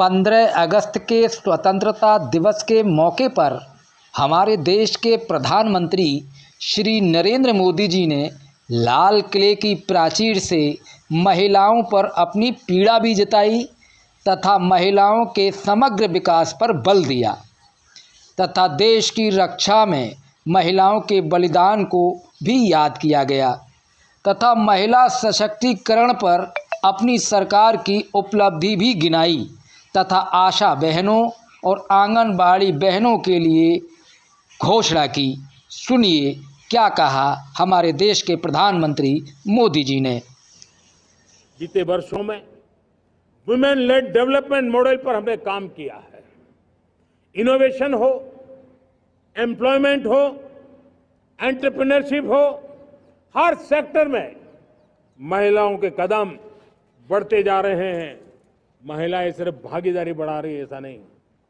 15 अगस्त के स्वतंत्रता दिवस के मौके पर हमारे देश के प्रधानमंत्री श्री नरेंद्र मोदी जी ने लाल किले की प्राचीर से महिलाओं पर अपनी पीड़ा भी जताई तथा महिलाओं के समग्र विकास पर बल दिया तथा देश की रक्षा में महिलाओं के बलिदान को भी याद किया गया तथा महिला सशक्तिकरण पर अपनी सरकार की उपलब्धि भी गिनाई तथा आशा बहनों और आंगनबाड़ी बहनों के लिए घोषणा की। सुनिए क्या कहा हमारे देश के प्रधानमंत्री मोदी जी ने। बीते वर्षों में वुमेन लेड डेवलपमेंट मॉडल पर हमने काम किया है। इनोवेशन हो, एम्प्लॉयमेंट हो, एंटरप्रेन्योरशिप हो, हर सेक्टर में महिलाओं के कदम बढ़ते जा रहे हैं। महिलाएं सिर्फ भागीदारी बढ़ा रही है ऐसा नहीं,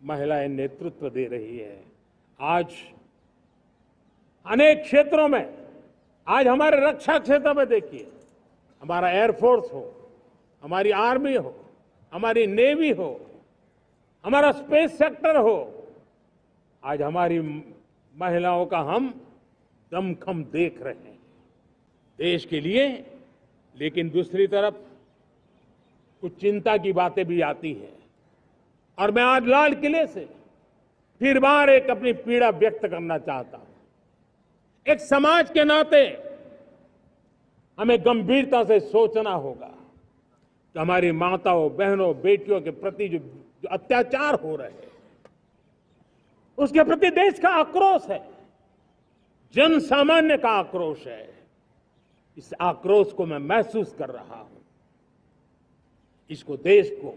महिलाएं नेतृत्व दे रही है। आज अनेक क्षेत्रों में, आज हमारे रक्षा क्षेत्र में देखिए, हमारा एयरफोर्स हो, हमारी आर्मी हो, हमारी नेवी हो, हमारा स्पेस सेक्टर हो, आज हमारी महिलाओं का हम दमखम देख रहे हैं देश के लिए। लेकिन दूसरी तरफ कुछ चिंता की बातें भी आती हैं और मैं आज लाल किले से फिर बार एक अपनी पीड़ा व्यक्त करना चाहता हूं। एक समाज के नाते हमें गंभीरता से सोचना होगा कि हमारी माताओं, बहनों, बेटियों के प्रति जो अत्याचार हो रहे हैं उसके प्रति देश का आक्रोश है, जन सामान्य का आक्रोश है। इस आक्रोश को मैं महसूस कर रहा हूं। इसको देश को,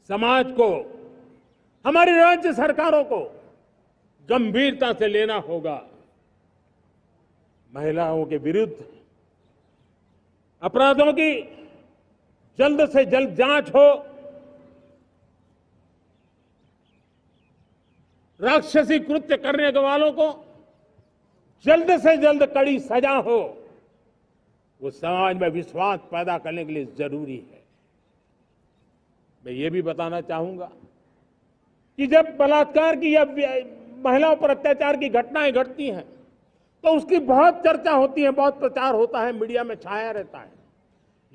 समाज को, हमारी राज्य सरकारों को गंभीरता से लेना होगा। महिलाओं के विरुद्ध अपराधों की जल्द से जल्द जांच हो, राक्षसी कृत्य करने वालों को जल्द से जल्द कड़ी सजा हो। वो समाज में विश्वास पैदा करने के लिए जरूरी है। मैं ये भी बताना चाहूंगा कि जब बलात्कार की या महिलाओं पर अत्याचार की घटनाएं घटती हैं तो उसकी बहुत चर्चा होती है, बहुत प्रचार होता है, मीडिया में छाया रहता है।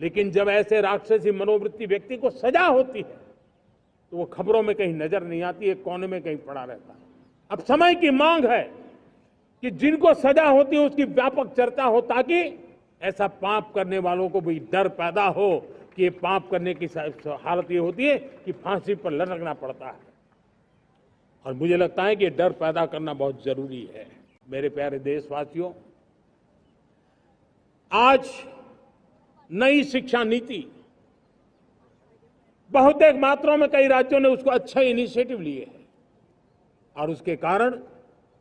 लेकिन जब ऐसे राक्षसी मनोवृत्ति व्यक्ति को सजा होती है तो वो खबरों में कहीं नजर नहीं आती, एक कोने में कहीं पड़ा रहता है। अब समय की मांग है कि जिनको सजा होती है उसकी व्यापक चर्चा हो, ताकि ऐसा पाप करने वालों को भी डर पैदा हो कि ये पाप करने की हालत ये होती है कि फांसी पर लटकना पड़ता है। और मुझे लगता है कि ये डर पैदा करना बहुत जरूरी है। मेरे प्यारे देशवासियों, आज नई शिक्षा नीति बहुतेक मात्राओं में कई राज्यों ने उसको अच्छे इनिशिएटिव लिए हैं और उसके कारण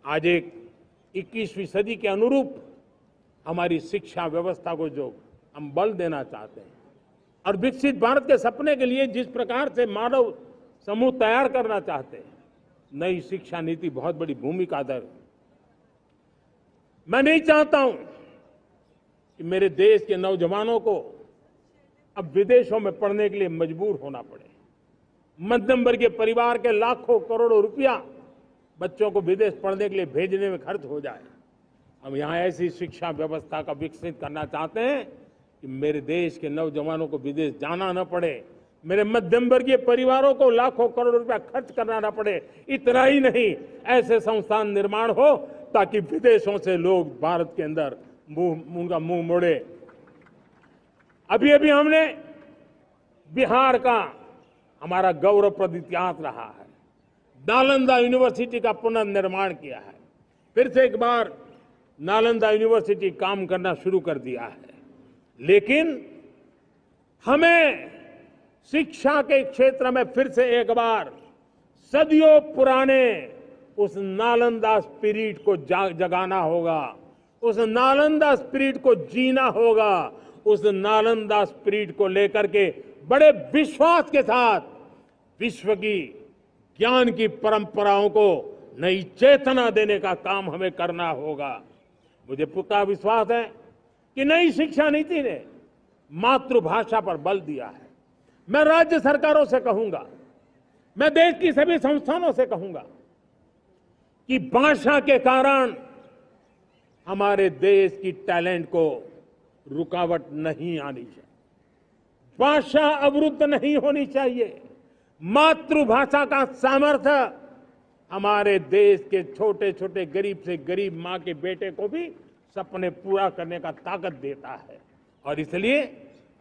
आज एक 21वीं सदी के अनुरूप हमारी शिक्षा व्यवस्था को जो हम बल देना चाहते हैं और विकसित भारत के सपने के लिए जिस प्रकार से मानव समूह तैयार करना चाहते हैं, नई शिक्षा नीति बहुत बड़ी भूमिका अदा। मैं नहीं चाहता हूं कि मेरे देश के नौजवानों को अब विदेशों में पढ़ने के लिए मजबूर होना पड़े। मध्यम वर्गीय परिवार के लाखों करोड़ों रुपया बच्चों को विदेश पढ़ने के लिए भेजने में खर्च हो जाए। हम यहां ऐसी शिक्षा व्यवस्था का विकसित करना चाहते हैं कि मेरे देश के नौजवानों को विदेश जाना न पड़े, मेरे मध्यम वर्गीय परिवारों को लाखों करोड़ रुपया खर्च करना न पड़े। इतना ही नहीं, ऐसे संस्थान निर्माण हो ताकि विदेशों से लोग भारत के अंदर उनका मुंह मोड़े। अभी अभी हमने बिहार का हमारा गौरवप्रद इतिहास रहा है, नालंदा यूनिवर्सिटी का पुनर्निर्माण किया है। फिर से एक बार नालंदा यूनिवर्सिटी काम करना शुरू कर दिया है। लेकिन हमें शिक्षा के क्षेत्र में फिर से एक बार सदियों पुराने उस नालंदा स्पिरिट को जगाना होगा, उस नालंदा स्पिरिट को जीना होगा, उस नालंदा स्पिरिट को लेकर के बड़े विश्वास के साथ विश्व की ज्ञान की परंपराओं को नई चेतना देने का काम हमें करना होगा। मुझे पूरा विश्वास है कि नई शिक्षा नीति ने मातृभाषा पर बल दिया है। मैं राज्य सरकारों से कहूंगा मैं देश की सभी संस्थानों से कहूंगा कि भाषा के कारण हमारे देश की टैलेंट को रुकावट नहीं आनी चाहिए, भाषा अवरुद्ध नहीं होनी चाहिए। मातृभाषा का सामर्थ्य हमारे देश के छोटे छोटे गरीब से गरीब मां के बेटे को भी सपने पूरा करने का ताकत देता है। और इसलिए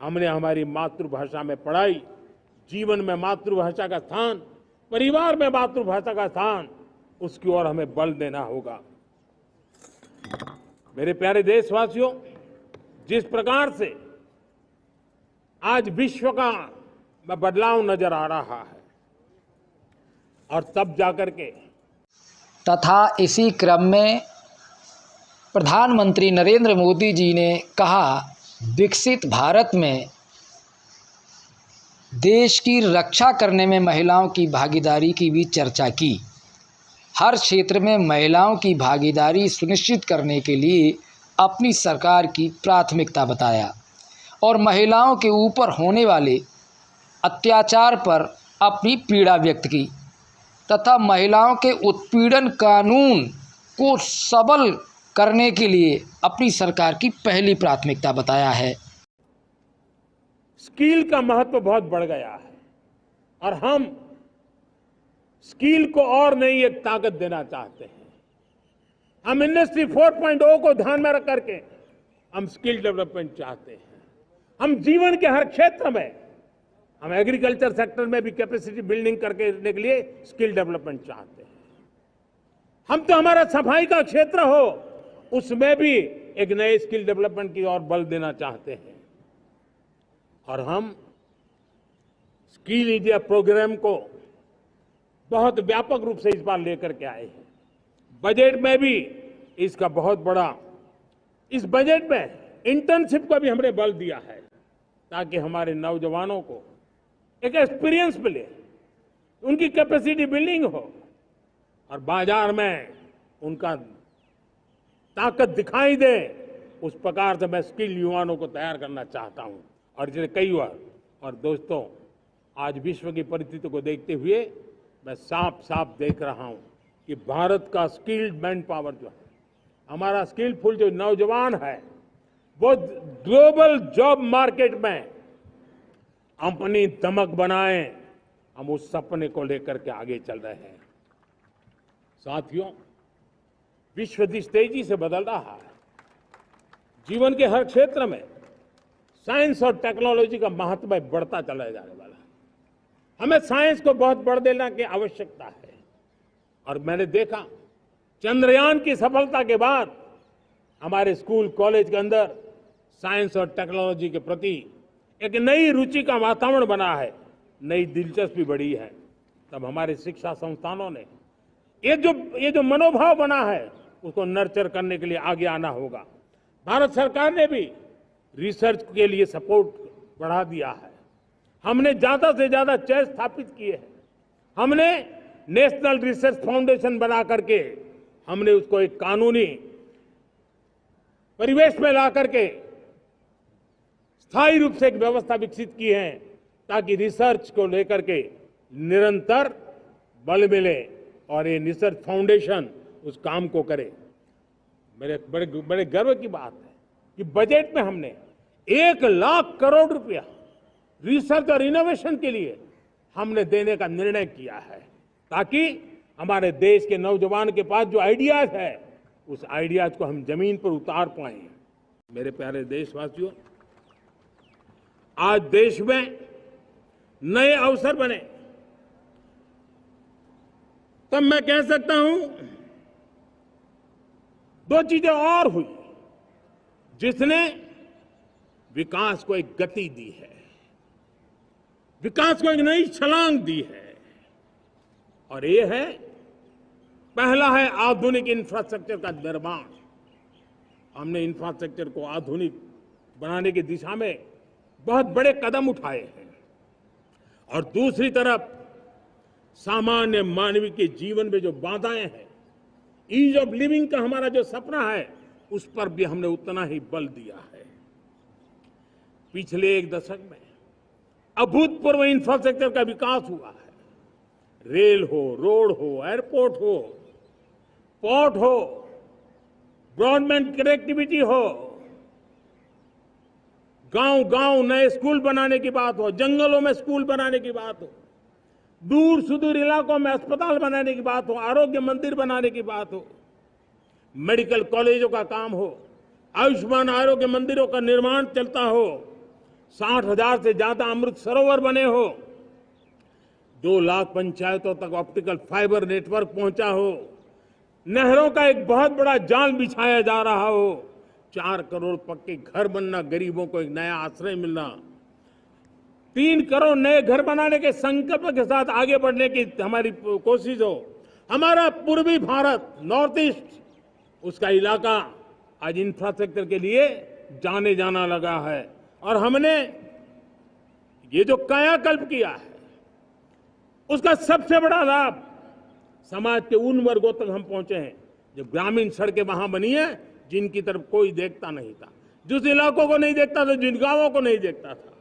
हमने हमारी मातृभाषा में पढ़ाई, जीवन में मातृभाषा का स्थान, परिवार में मातृभाषा का स्थान, उसकी ओर हमें बल देना होगा। मेरे प्यारे देशवासियों, जिस प्रकार से आज विश्व का बदलाव नजर आ रहा है और तब जाकर के तथा इसी क्रम में प्रधानमंत्री नरेंद्र मोदी जी ने कहा, विकसित भारत में देश की रक्षा करने में महिलाओं की भागीदारी की भी चर्चा की। हर क्षेत्र में महिलाओं की भागीदारी सुनिश्चित करने के लिए अपनी सरकार की प्राथमिकता बताया और महिलाओं के ऊपर होने वाले अत्याचार पर अपनी पीड़ा व्यक्त की तथा महिलाओं के उत्पीड़न कानून को सबल करने के लिए अपनी सरकार की पहली प्राथमिकता बताया है। स्किल का महत्व बहुत बढ़ गया है और हम स्किल को और नई एक ताकत देना चाहते हैं। हम इंडस्ट्री 4.0 को ध्यान में रख करके हम स्किल डेवलपमेंट चाहते हैं। हम जीवन के हर क्षेत्र में, हम एग्रीकल्चर सेक्टर में भी कैपेसिटी बिल्डिंग करने के लिए स्किल डेवलपमेंट चाहते हैं। हम तो हमारा सफाई का क्षेत्र हो, उसमें भी एक नए स्किल डेवलपमेंट की ओर बल देना चाहते हैं। और हम स्किल इंडिया प्रोग्राम को बहुत व्यापक रूप से इस बार लेकर के आए हैं। बजट में भी इसका बहुत बड़ा, इस बजट में इंटर्नशिप को भी हमने बल दिया है ताकि हमारे नौजवानों को एक एक्सपीरियंस मिले, उनकी कैपेसिटी बिल्डिंग हो और बाजार में उनका ताकत दिखाई दे। उस प्रकार से मैं स्किल युवाओं को तैयार करना चाहता हूं। और इसलिए कई बार, और दोस्तों, आज विश्व की परिस्थिति को देखते हुए मैं साफ साफ देख रहा हूं कि भारत का स्किल्ड मैन पावर जो है, हमारा स्किलफुल जो नौजवान है, वो ग्लोबल जॉब मार्केट में अपनी दमक बनाए। हम उस सपने को लेकर के आगे चल रहे हैं। साथियों, विश्व जिस तेजी से बदल रहा है, जीवन के हर क्षेत्र में साइंस और टेक्नोलॉजी का महत्व बढ़ता चला जाने वाला है। हमें साइंस को बहुत बढ़ देने की आवश्यकता है। और मैंने देखा, चंद्रयान की सफलता के बाद हमारे स्कूल कॉलेज के अंदर साइंस और टेक्नोलॉजी के प्रति एक नई रुचि का वातावरण बना है, नई दिलचस्पी बढ़ी है। तब हमारे शिक्षा संस्थानों ने ये जो मनोभाव बना है, उसको नर्चर करने के लिए आगे आना होगा। भारत सरकार ने भी रिसर्च के लिए सपोर्ट बढ़ा दिया है। हमने ज्यादा से ज्यादा चेयर स्थापित किए हैं। हमने नेशनल रिसर्च फाउंडेशन बना करके हमने उसको एक कानूनी परिवेश में ला करके स्थायी रूप से एक व्यवस्था विकसित की है ताकि रिसर्च को लेकर के निरंतर बल मिले और ये रिसर्च फाउंडेशन उस काम को करे। मेरे बड़े गर्व की बात है कि बजट में हमने 1 लाख करोड़ रुपया रिसर्च और इनोवेशन के लिए हमने देने का निर्णय किया है ताकि हमारे देश के नौजवान के पास जो आइडियाज है, उस आइडियाज को हम जमीन पर उतार पाए। मेरे प्यारे देशवासियों, आज देश में नए अवसर बने, तब मैं कह सकता हूं 2 चीजें और हुई जिसने विकास को एक गति दी है, विकास को एक नई छलांग दी है। और ये है, पहला है आधुनिक इंफ्रास्ट्रक्चर का निर्माण। हमने इंफ्रास्ट्रक्चर को आधुनिक बनाने की दिशा में बहुत बड़े कदम उठाए हैं। और दूसरी तरफ सामान्य मानवीय के जीवन में जो बाधाएं हैं, ईज ऑफ लिविंग का हमारा जो सपना है, उस पर भी हमने उतना ही बल दिया है। पिछले 1 दशक में अभूतपूर्व इंफ्रास्ट्रक्चर का विकास हुआ है। रेल हो, रोड हो, एयरपोर्ट हो, पोर्ट हो, ब्रॉडबैंड कनेक्टिविटी हो, गांव गांव नए स्कूल बनाने की बात हो, जंगलों में स्कूल बनाने की बात हो, दूर सुदूर इलाकों में अस्पताल बनाने की बात हो, आरोग्य मंदिर बनाने की बात हो, मेडिकल कॉलेजों का काम हो, आयुष्मान आरोग्य मंदिरों का निर्माण चलता हो, 60,000 से ज्यादा अमृत सरोवर बने हो, 2 लाख पंचायतों तक ऑप्टिकल फाइबर नेटवर्क पहुंचा हो, नहरों का एक बहुत बड़ा जाल बिछाया जा रहा हो, 4 करोड़ पक्के घर बनना, गरीबों को एक नया आश्रय मिलना, 3 करोड़ नए घर बनाने के संकल्प के साथ आगे बढ़ने की हमारी कोशिश हो। हमारा पूर्वी भारत, नॉर्थ ईस्ट, उसका इलाका आज इंफ्रास्ट्रक्चर के लिए जाने जाना लगा है। और हमने ये जो कायाकल्प किया है, उसका सबसे बड़ा लाभ समाज के उन वर्गों तक हम पहुंचे हैं जो ग्रामीण सड़कें वहां बनी है जिनकी तरफ कोई देखता नहीं था, जिस इलाकों को नहीं देखता था, जिन गांवों को नहीं देखता था,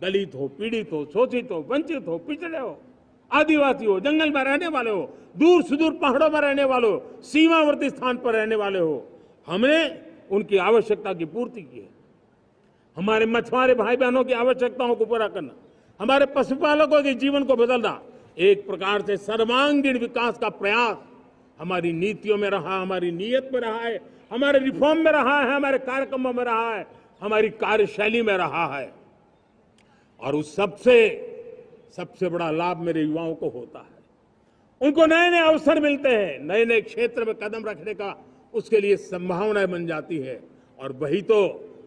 दलित हो, पीड़ित हो, शोषित हो, वंचित हो, पिछड़े हो, आदिवासी हो, जंगल में रहने वाले हो, दूर सुदूर पहाड़ों में रहने वाले हो, सीमावर्ती स्थान पर रहने वाले हो, हमने उनकी आवश्यकता की पूर्ति की है। हमारे मछुआरे भाई बहनों की आवश्यकताओं को पूरा करना, हमारे पशुपालकों के जीवन को बदलना, एक प्रकार से सर्वांगीण विकास का प्रयास हमारी नीतियों में रहा, हमारी नीयत में रहा है, हमारे रिफॉर्म में रहा है, हमारे कार्यक्रमों में रहा है, हमारी कार्यशैली में रहा है। और उस सबसे बड़ा लाभ मेरे युवाओं को होता है। उनको नए नए अवसर मिलते हैं, नए नए क्षेत्र में कदम रखने का उसके लिए संभावनाएं बन जाती है, और वही तो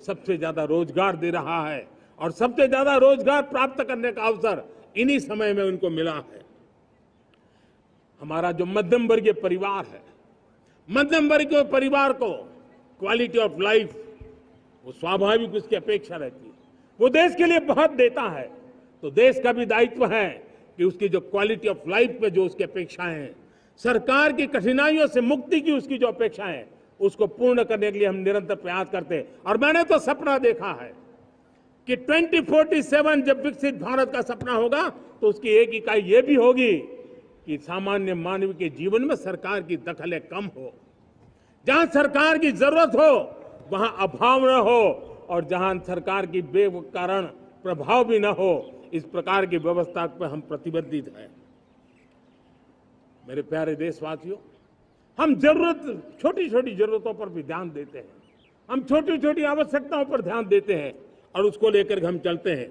सबसे ज्यादा रोजगार दे रहा है। और सबसे ज्यादा रोजगार प्राप्त करने का अवसर इन्हीं समय में उनको मिला है। हमारा जो मध्यम वर्गीय परिवार है, मध्यम वर्गीय परिवार को क्वालिटी ऑफ लाइफ, वो स्वाभाविक उसकी अपेक्षा रहती है। वो देश के लिए बहुत देता है, तो देश का भी दायित्व है कि उसकी जो क्वालिटी ऑफ लाइफ में जो उसकी अपेक्षाएं हैं, सरकार की कठिनाइयों से मुक्ति की उसकी जो अपेक्षाएं हैं, उसको पूर्ण करने के लिए हम निरंतर प्रयास करते हैं। और मैंने तो सपना देखा है कि 2047 जब विकसित भारत का सपना होगा, तो उसकी एक इकाई ये भी होगी कि सामान्य मानव के जीवन में सरकार की दखलें कम हो, जहां सरकार की जरूरत हो वहां अभाव न हो, और जहां सरकार की बेकारण प्रभाव भी न हो, इस प्रकार की व्यवस्था पर हम प्रतिबद्ध हैं। मेरे प्यारे देशवासियों, हम छोटी छोटी जरूरतों पर भी ध्यान देते हैं, हम छोटी छोटी आवश्यकताओं पर ध्यान देते हैं, और उसको लेकर हम चलते हैं।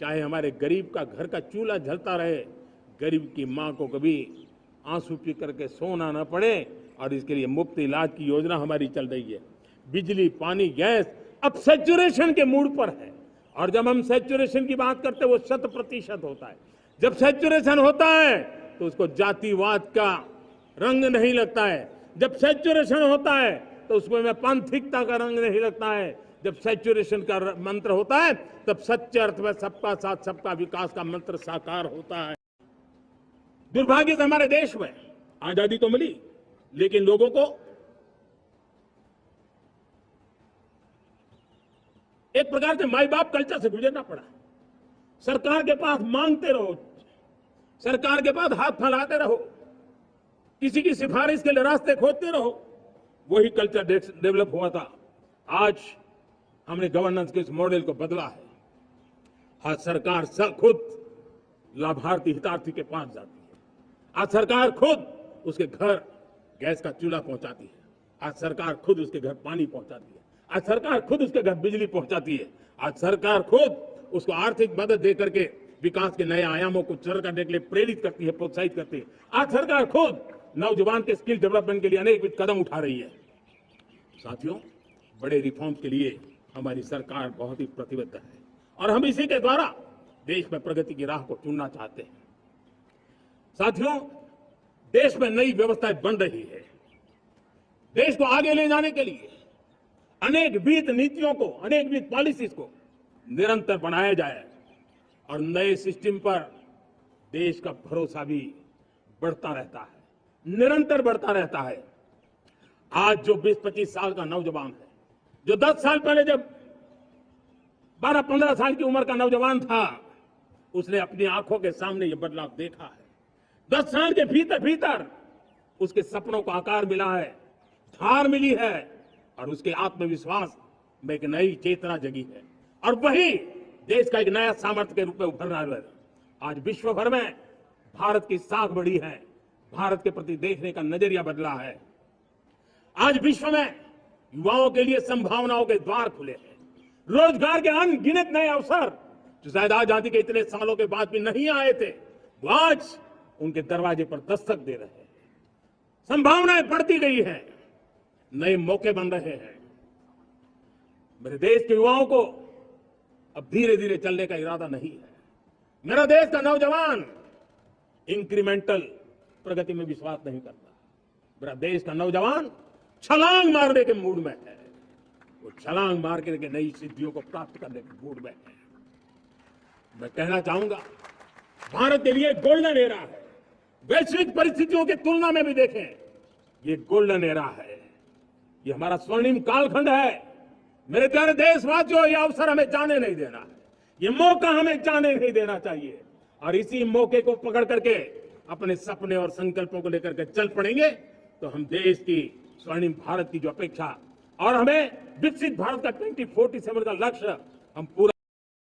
चाहे हमारे गरीब का घर का चूल्हा जलता रहे, गरीब की मां को कभी आंसू पी करके सोना न पड़े, और इसके लिए मुफ्त इलाज की योजना हमारी चल रही है। बिजली, पानी, गैस अब सैचुरेशन के मूड पर है, और जब हम सैचुरेशन की बात करते हैं वो 100% होता है। जब सैचुरेशन होता है तो उसको जातिवाद का रंग नहीं लगता है, जब सैचुरेशन होता है तो उसमें पांथिकता का रंग नहीं लगता है, जब सैचुरेशन का मंत्र होता है तब सच्चे अर्थ में सबका साथ सबका विकास का मंत्र साकार होता है। दुर्भाग्य से हमारे देश में आजादी तो मिली, लेकिन लोगों को एक प्रकार से माई बाप कल्चर से गुजरना पड़ा। सरकार के पास मांगते रहो, सरकार के पास हाथ फैलाते रहो, किसी की सिफारिश के लिए रास्ते खोजते रहो, वही कल्चर डेवलप हुआ था। आज हमने गवर्नेंस के इस मॉडल को बदला है। आज सरकार खुद लाभार्थी हितार्थी के पास जाती है। आज सरकार खुद उसके घर गैस का चूल्हा पहुंचाती है। आज सरकार खुद उसके घर पानी पहुंचाती है। आज सरकार खुद उसके घर बिजली पहुंचाती है। आज सरकार खुद उसको आर्थिक मदद दे करके विकास के नए आयामों को सर करने के लिए प्रेरित करती है, प्रोत्साहित करती है। आज सरकार खुद नौजवान के स्किल डेवलपमेंट के लिए अनेक कदम उठा रही है। साथियों, बड़े रिफॉर्म्स के लिए हमारी सरकार बहुत ही प्रतिबद्ध है, और हम इसी के द्वारा देश में प्रगति की राह को चुनना चाहते हैं। साथियों, देश में नई व्यवस्थाएं बन रही है। देश को आगे ले जाने के लिए अनेक विध नीतियों को, अनेक विध पॉलिसीज को निरंतर बढ़ाया जाए, और नए सिस्टम पर देश का भरोसा भी बढ़ता रहता है, निरंतर बढ़ता रहता है। आज जो 20-25 साल का नौजवान है, जो 10 साल पहले जब 12-15 साल की उम्र का नौजवान था, उसने अपनी आंखों के सामने ये बदलाव देखा है। 10 साल के भीतर भीतर उसके सपनों को आकार मिला है, धार मिली है और उसके आत्मविश्वास में एक नई चेतना जगी है और वही देश का एक नया सामर्थ्य के रूप में उभर रहा है। आज विश्व भर में भारत की साख बढ़ी है, भारत के प्रति देखने का नजरिया बदला है। आज विश्व में युवाओं के लिए संभावनाओं के द्वार खुले हैं, रोजगार के अनगिनत नए अवसर जो शायद आजादी के इतने सालों के बाद भी नहीं आए थे, वो आज उनके दरवाजे पर दस्तक दे रहे हैं। संभावनाएं बढ़ती गई हैं, नए मौके बन रहे हैं। मेरे देश के युवाओं को अब धीरे धीरे चलने का इरादा नहीं है। मेरा देश का नौजवान इंक्रीमेंटल प्रगति में विश्वास नहीं करता। मेरा देश का नौजवान छलांग मारने के मूड में है, वो छलांग मार के नई सिद्धियों को प्राप्त करने के मूड में है। मैं कहना चाहूंगा, भारत के लिए गोल्डन एरा है। वैश्विक परिस्थितियों की तुलना में भी देखें, ये गोल्डन एरा है, ये हमारा स्वर्णिम कालखंड है। मेरे प्यारे देशवासियों, ये अवसर हमें जाने नहीं देना है, ये मौका हमें जाने नहीं देना चाहिए और इसी मौके को पकड़ करके अपने सपने और संकल्पों को लेकर के चल पड़ेंगे तो हम देश की स्वर्णिम भारत की जो अपेक्षा और हमें विकसित भारत का 2047 का लक्ष्य हम पूरा